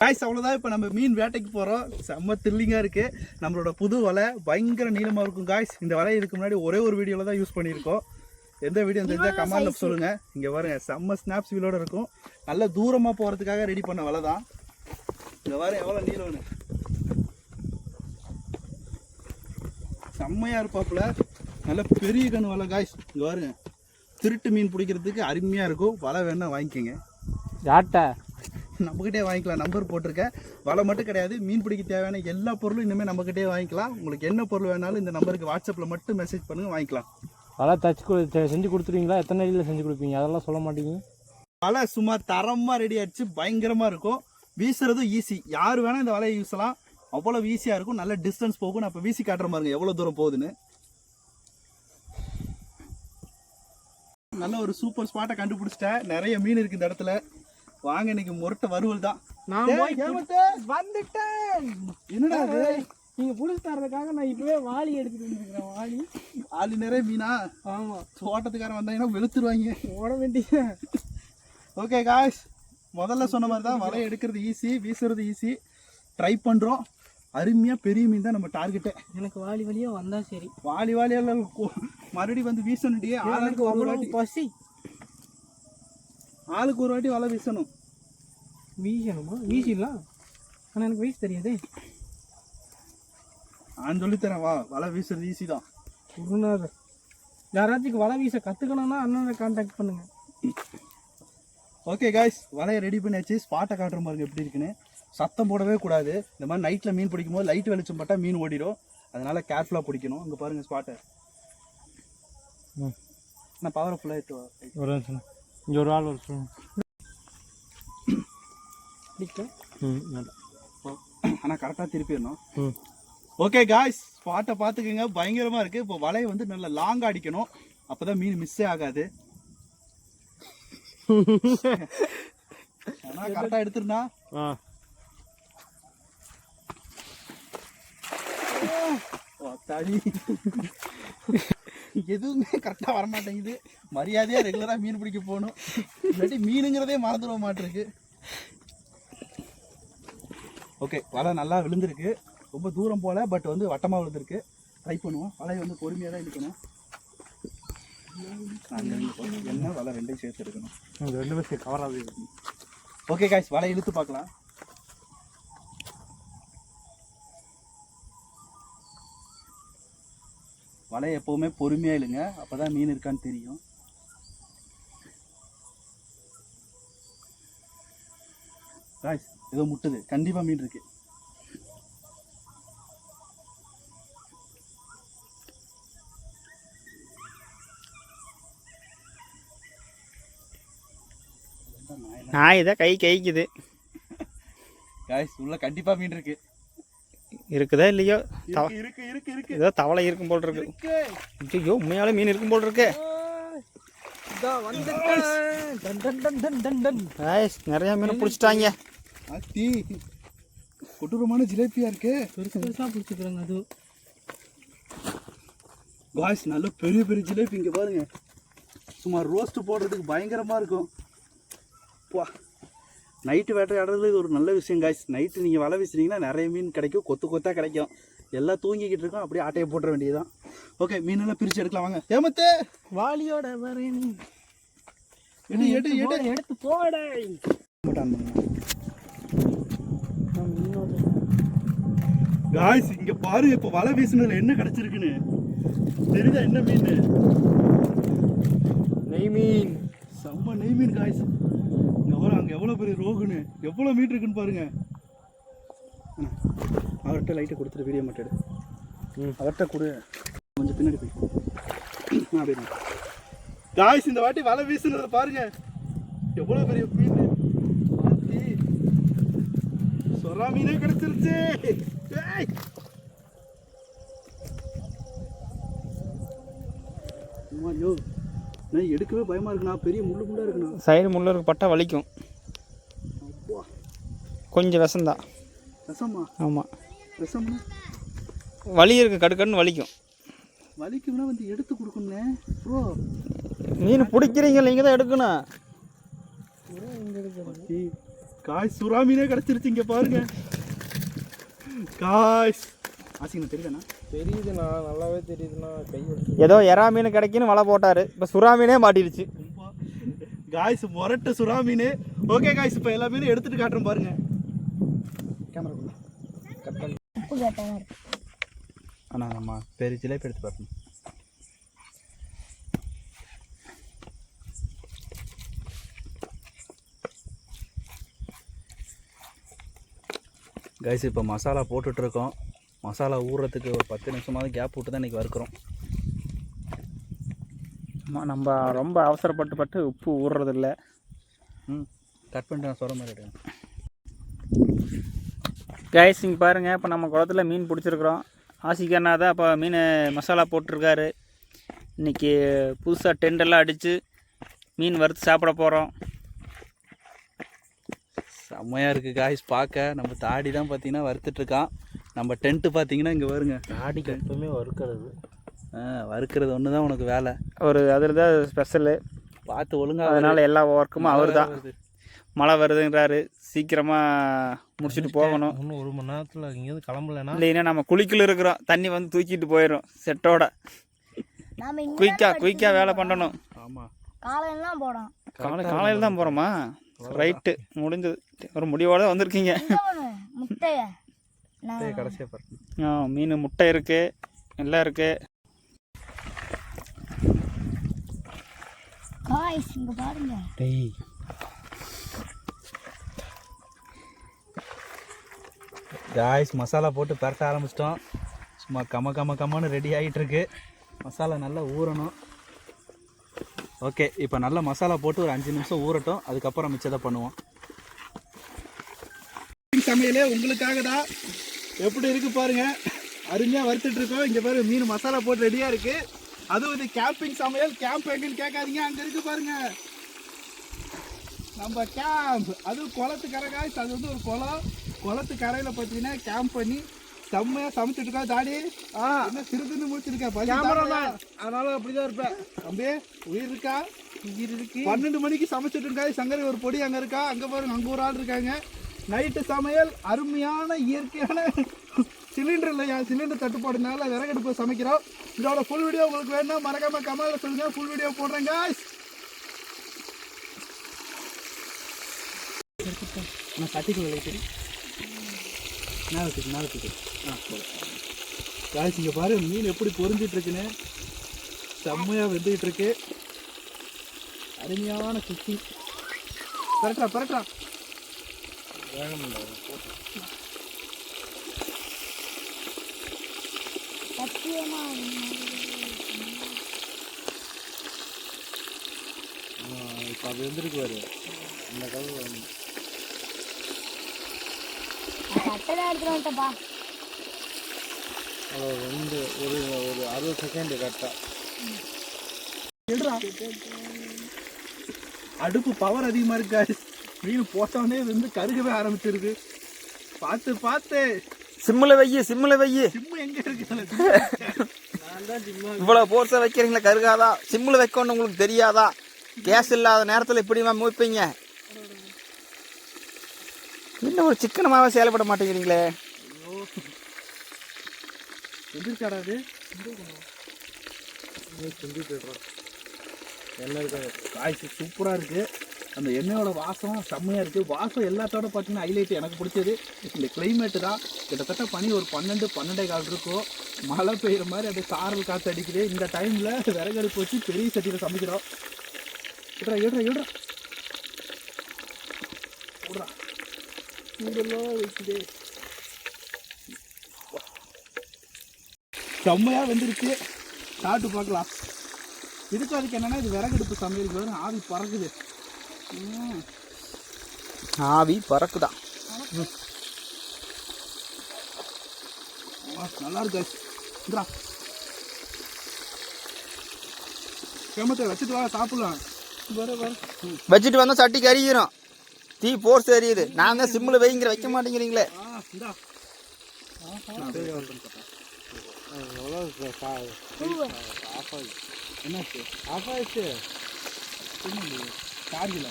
Guys அவ்வளோதான். இப்போ நம்ம மீன் வேட்டைக்கு போகிறோம். செம்ம த்ரில்லிங்காக இருக்குது. நம்மளோட புது வலை பயங்கர நீளமாக இருக்கும் காய்ஸ். இந்த வலை இதுக்கு முன்னாடி ஒரே ஒரு வீடியோவில் தான் யூஸ் பண்ணியிருக்கோம். எந்த வீடியோ தெரிஞ்சால் கமெண்ட்ல சொல்லுங்கள். இங்கே பாருங்க செம்ம ஸ்னாப்ஸ் வீலோட இருக்கும். நல்ல தூரமாக போகிறதுக்காக ரெடி பண்ண வலை தான். இங்கே பாருங்க எவ்வளோ நீளம்னு. செம்மையாக இருப்பாப்புல. நல்ல பெரிய கண் வலை காய்ஸ். இங்கே பாருங்க திருட்டு மீன் பிடிக்கிறதுக்கு அருமையாக இருக்கும். வலை வேணா வாங்கிக்கோங்க. யார்கிட்ட நம்மக்கிட்டே வாங்கிக்கலாம். நம்பர் போட்டிருக்கேன். வலை மட்டும் கிடையாது, மீன் பிடிக்க தேவையான எல்லா பொருளும் இனிமேல் நம்மக்கிட்டே வாங்கிக்கலாம். உங்களுக்கு என்ன பொருள் வேணாலும் இந்த நம்பருக்கு வாட்ஸ்அப்பில் மட்டும் மெசேஜ் பண்ணுங்கள், வாங்கிக்கலாம். வலை செஞ்சு கொடுத்துருவீங்களா? எத்தனை அடியில் செஞ்சு கொடுப்பீங்க? அதெல்லாம் சொல்ல மாட்டீங்க. வலை சும்மா தரமாக ரெடி ஆகிடுச்சு. பயங்கரமாக இருக்கும். வீசுறதும் ஈஸி. யார் வேணால் இந்த வலையை யூஸ்லாம். அவ்வளோ ஈஸியாக இருக்கும். நல்ல டிஸ்டன்ஸ் போகும். நான் இப்போ வீசி காட்டுற பாருங்க எவ்வளோ தூரம் போகுதுன்னு. நல்ல ஒரு சூப்பர் ஸ்பாட்டை கண்டுபிடிச்சிட்டேன். நிறைய மீன் இருக்குது இந்த இடத்துல. வாங்க, இன்னைக்கு முரட்ட வறுவல் தான். வந்துட்டேன். என்னடா நீங்க புடிச்சு தரதுக்காக நான் இப்பவே வாளி எடுத்துட்டு வந்துருக்கேன். வாளி நிறைய மீனா? ஆமா, தோட்டத்துக்காரன் வந்தாங்கன்னா வெளுத்துருவாங்க. ஓட வேண்டிய. ஓகே காய்ஸ், முதல்ல சொன்ன மாதிரி தான். வலையை எடுக்கிறது ஈஸி, வீசுறது ஈஸி. ட்ரை பண்றோம். அருமையா பெரிய மீன் தான் நம்ம டார்கெட்டு. எனக்கு வாளி வழியா வந்தா சரி. வாலியால மறுபடியும் வந்து வீசணுட்டியே. ஆளுக்கு ஒரு வாட்டி பசி. ஆளுக்கு ஒரு வாட்டி வலை வீசணும். வீசணுமா? வீசிடலாம். ஆனால் எனக்கு வீச தெரியாது. நான் சொல்லித்தரேன் வா. வலை வீசுறது ஈஸி தான். குருநாதர், யாராச்சும் வலை வீச கற்றுக்கணும்னா அண்ணனை கான்டாக்ட் பண்ணுங்க. ஓகே காய்ஸ், வலையை ரெடி பண்ணியாச்சு. ஸ்பாட்டை காட்டுற பாருங்க எப்படி இருக்குன்னு. சத்தம் போடவே கூடாது. இந்த மாதிரி நைட்டில் மீன் பிடிக்கும் போது லைட் வெளிச்சம் பட்டால் மீன் ஓடிடும். அதனால கேர்ஃபுல்லாக பிடிக்கணும். இங்கே பாருங்கள் ஸ்பாட்டை. நான் பவர்ஃபுல்லாக எடுத்து ஒரு நிமிஷம். இங்கே ஒரு ஆள் ஒரு ஆனால் கரெக்டாக திருப்பிடணும். ஓகே காய்ஸ், ஸ்பாட்டை பார்த்துக்குங்க. பயங்கரமாக இருக்குது. இப்போ வலையை வந்து நல்லா லாங்காக அடிக்கணும். அப்போ தான் மீன் மிஸ்ஸே ஆகாது. ஆனால் கரெக்டாக எடுத்துருந்தா தடி எதுவுமே கரெக்டாக வரமாட்டேங்குது. மரியாதையாக ரெகுலராக மீன் பிடிக்க போகணும். இல்லாட்டி மீனுங்கிறதே மறந்துட மாட்டிருக்கு. ஓகே, வலை நல்லா விழுந்திருக்கு. ரொம்ப தூரம் போல, பட் வந்து வட்டமாக விழுந்திருக்கு. ட்ரை பண்ணுவோம். வலையை வந்து பொறுமையாக தான் எடுக்கணும். என்ன வலை ரெண்டையும் சேர்த்து எடுக்கணும். ரெண்டுமே சேர்த்து கவராது. ஓகே காய்ஸ், வலை இழுத்து பார்க்கலாம். வலையை எப்போவுமே பொறுமையாக இல்லைங்க. அப்போ தான் மீன் இருக்கான்னு தெரியும். காய்ஸ், ஏதோ முட்டுது. கண்டிப்பாக மீன் இருக்கு. நாய் தான் கை கைக்குது. காய்ஸ், உள்ள கண்டிப்பாக மீன் இருக்கு. இருக்குதா இல்லையோ? இருக்கு இருக்கு இருக்கு. ஏதோ தவளை இருக்கும் போல் இருக்கு. ஐயோ, உண்மையாலே மீன் இருக்கும் போல் இருக்கு. நிறைய மீன் பிடிச்சிட்டாங்க. அத்தி கொடூரமான ஜிலேபியா இருக்கு. பெருசா பிடிச்சிக்கிறாங்க. அது காய்ஸ், நல்ல பெரிய பெரிய ஜிலேபி. இங்கே பாருங்க, சும்மா ரோஸ்ட் போடுறதுக்கு பயங்கரமா இருக்கும். நைட்டு வேட்டையாடுறது இது ஒரு நல்ல விஷயம் காய்ஸ். நைட்டு நீங்கள் வலை வீசுனீங்கன்னா நிறைய மீன் கிடைக்கும். கொத்து கொத்தாக கிடைக்கும். எல்லாம் தூங்கிக்கிட்டு இருக்கோம். அப்படியே ஆட்டையை போட்டுற வேண்டியதுதான். ஓகே, மீனெல்லாம் பிரித்து எடுக்கலாம் வாங்க. ஏமத்து வாளியோட எடுத்து போட காய்ஸ். இங்கே பாருங்க, இப்போ வலை வீசுனதுல என்ன கிடைச்சிருக்குன்னு தெரியுதா? என்ன மீன்? நெய் மீன். செம்ம நெய் மீன் காய்ஸ். அங்கே எவ்வளோ பெரிய ரோகுன்னு, எவ்வளோ மீட் இருக்குன்னு பாருங்க. அவர்கிட்ட லைட்டை கொடுத்துட்டு வீடியோ மட்டும் எடு. அவர்கிட்ட கொடு. கொஞ்சம் பின்னாடி போய் காய்ஸ், இந்த வாட்டி வலை வீசுனதை பாருங்க. எவ்வளோ பெரிய மீன். சொரா மீனே கிடைச்சிருச்சு. ஐயோ, நான் எடுக்கவே பயமா இருக்குண்ணா. பெரிய முள்ளு முள்ளா இருக்குண்ணா. சைடு முள்ளு இருக்கு, பட்டா வலிக்கும். கொஞ்சம் விஷம்தான். விஷமா? ஆமாம், விஷம்னா வலி இருக்கு. கடுக்கன்னு வலிக்கும். வலிக்கும்னா வந்து எடுத்து கொடுக்கணும்னே ப்ரோ. மீன் பிடிக்கிறீங்க, நீங்கள் தான் எடுக்கணும். காய்ஸ் சுறா மீனே கிடச்சிருச்சு இங்கே பாருங்க காய்ஸ். ஆசிங்கண்ணா தெரியுதுண்ணா? தெரியுதுண்ணா, நல்லாவே தெரியுதுண்ணா. கை ஏதோ எறா மீன் கிடைக்குன்னு வலை போட்டார், இப்போ சுறா மீனே மாட்டிடுச்சு. காய்ஸ் முரட்டு சுறா மீன். ஓகே காய்ஸ், இப்போ எல்லா மீனும் எடுத்துட்டு காட்டுறோம் பாருங்க. கேமரா கட் பண்ணி அண்ணா நம்ம பெரிய ஜிலேபி எடுத்து பார்க்கணும். கைஸ் இப்போ மசாலா போட்டுட்ருக்கோம். மசாலா ஊறுறதுக்கு ஒரு 10 நிமிஷமாவது கேப் விட்டு தான் இன்றைக்கி வறுக்கிறோம். நம்ம ரொம்ப அவசரப்பட்டு உப்பு ஊறுறதில்ல. கட் பண்ணிட்டு நான் சொல்கிற மாதிரி எடுங்க. கைஸ் இங்கே பாருங்கள், இப்போ நம்ம குளத்துல மீன் பிடிச்சிருக்குறோம். ஆசிக்கண்ணா தான் இப்போ மீன் மசாலா போட்டிருக்காரு. இன்றைக்கி புதுசாக டெண்டெல்லாம் அடித்து மீன் வறுத்து சாப்பிட போகிறோம். செம்மையாக இருக்குது காய்ஸ் பார்க்க. நம்ம தாடி தான் பார்த்தீங்கன்னா வறுத்துட்ருக்கான். நம்ம டென்ட்டு பார்த்தீங்கன்னா இங்கே வருங்க. தாடிக்கு எப்பவுமே வறுக்கிறது. வறுக்கிறது ஒன்று தான் உனக்கு வேலை. ஒரு அதில் தான் ஸ்பெஷலு. பார்த்து ஒழுங்காக. அதனால் எல்லா ஒர்க்குமே அவர் தான். மழை வருதுங்கிறாரு, சீக்கிரமாக முடிச்சுட்டு போகணும். இன்னும் 1 மணி நேரத்தில் இங்கேருந்து கிளம்பலன்னா இல்லைன்னா நம்ம குளிக்கல இருக்கிறோம், தண்ணி வந்து தூக்கிட்டு போயிடும் செட்டோட. குயிக்காக வேலை பண்ணணும். ஆமாம், காலையில் தான் போடும். காலையில் தான் போகிறோமா? ரைட்டு, முடிஞ்சது. ஒரு முடிவோடு தான் வந்திருக்கீங்க. முட்டைய கடைசியாக பாருங்க. மீன் முட்டை இருக்குது, எல்லாம் இருக்குது. காய்ஸ் இங்கே பாருங்க. காய்ஸ் மசாலா போட்டு பரட்ட ஆரம்பிச்சிட்டோம். சும்மா கம்மன்னு ரெடி ஆகிட்டுருக்கு. மசாலா நல்லா ஊறணும். ஓகே, இப்போ நல்லா மசாலா போட்டு ஒரு 5 நிமிஷம் ஊறட்டும். அதுக்கப்புறம் மிச்சத்தை பண்ணுவோம். சமையலே உங்களுக்காக தான். எப்படி இருக்குது பாருங்கள், அருமையாக வறுத்துட்ருக்கோம். இங்கே பாருங்க, மீன் மசாலா போட்டு ரெடியாக இருக்குது. அதுவும் இது கேம்பிங் சமையல். கேம்ப் எங்கன்னு கேட்காதீங்க, அங்கே இருக்குது பாருங்கள் நம்ம கேம்ப். அதுவும் குளத்துக்கரை காய்ஸ். அது வந்து ஒரு குளத்து கரையில் பார்த்தீங்கன்னா கேம்ப் பண்ணி செம்மையாக சமைச்சிட்டு இருக்கா. தாடி என்ன சிறுதுன்னு முடிச்சிருக்கேன். அதனால அப்படிதான் இருப்பேன். தம்பி உயிர் இருக்கா? உயிர் இருக்கு. 12 மணிக்கு சமைச்சிட்டு இருக்கா. சங்கரி ஒரு பொடி அங்கே இருக்கா. அங்கே பாருங்க, அங்கே ஒரு ஆள் இருக்காங்க. நைட்டு சமையல் அருமையான இயற்கையான சிலிண்டர் இல்லையா, சிலிண்டர் தட்டுப்பாடுனால விறகடுப்பு சமைக்கிறோம். இதோட ஃபுல் வீடியோ உங்களுக்கு வேணும்னா மறக்காம கமெண்ட்ல சொல்லுங்க. ஃபுல் வீடியோ போடுறேன் காய்ஸ். காய்ஸ் இங்கே பாரு, மீன் எப்படி பொரிஞ்சிட்டு இருக்குன்னு. செம்மையாக வெந்துகிட்டு இருக்கு. அருமையான குக்கிங். பரட்டா இப்போ அது வந்துருக்கு பாரு. இந்த கதவு எடுத்துட்டப்பா. ஒரு 60 செகண்ட் கரெக்டாக. அடுப்பு பவர் அதிகமாக இருக்கு. மீன் போட்டோடனே வந்து கருகவே ஆரம்பிச்சிருக்கு. பார்த்து சிம்மில் வை. சிம்மு எங்கே இருக்கு? இவ்வளோ போர்ஸாக வைக்கிறீங்களா, கருகாதா? சிம்மில் வைக்கணும்னு உங்களுக்கு தெரியாதா? கேஸ் இல்லாத நேரத்தில் இப்படிமா மூப்பீங்க. இன்னும் ஒரு சிக்கனமாகவே செயல்பட மாட்டேங்கிறீங்களே. எதிர்க்காடாது காய்ச்சி சூப்பராக இருக்குது. அந்த எண்ணெயோட வாசம் செம்மையாக இருக்குது. வாசம் எல்லாத்தோட பார்த்தீங்கன்னா ஹைலைட் எனக்கு பிடிச்சது இந்த கிளைமேட்டு தான். கிட்டத்தட்ட பனி ஒரு 12-12:15 இருக்கும். மழை பெய்கிற மாதிரி அப்படியே சாரல் காற்று அடிக்குது. இந்த டைமில் விறகடுப்பு வச்சு பெரிய சட்டியில் சமைக்கிறோம். ஏடுறா சூடெல்லாம் வைக்குது. செம்மையாக வந்துருச்சு. சாப்பிட்டு பார்க்கலாம். இதுக்கு அதுக்கு என்னென்னா, இது விறகடுப்பு சமையலுக்கு வரும். ஆவி பறக்குது. ஆவி பறக்குதான். நல்லா இருக்கு. கிளம்பத்தை வச்சுட்டு வா, சாப்பிடலாம். வச்சுட்டு வந்தால் சட்டி கறிக்கிறோம். தீ போர்ஸ் எரியுது. நான் தான் சிம்மில் வைக்க மாட்டேங்கிறீங்களே. என்னாச்சு? ஆஃப் ஆயிடுச்சு. சார்ஜ் இல்லை.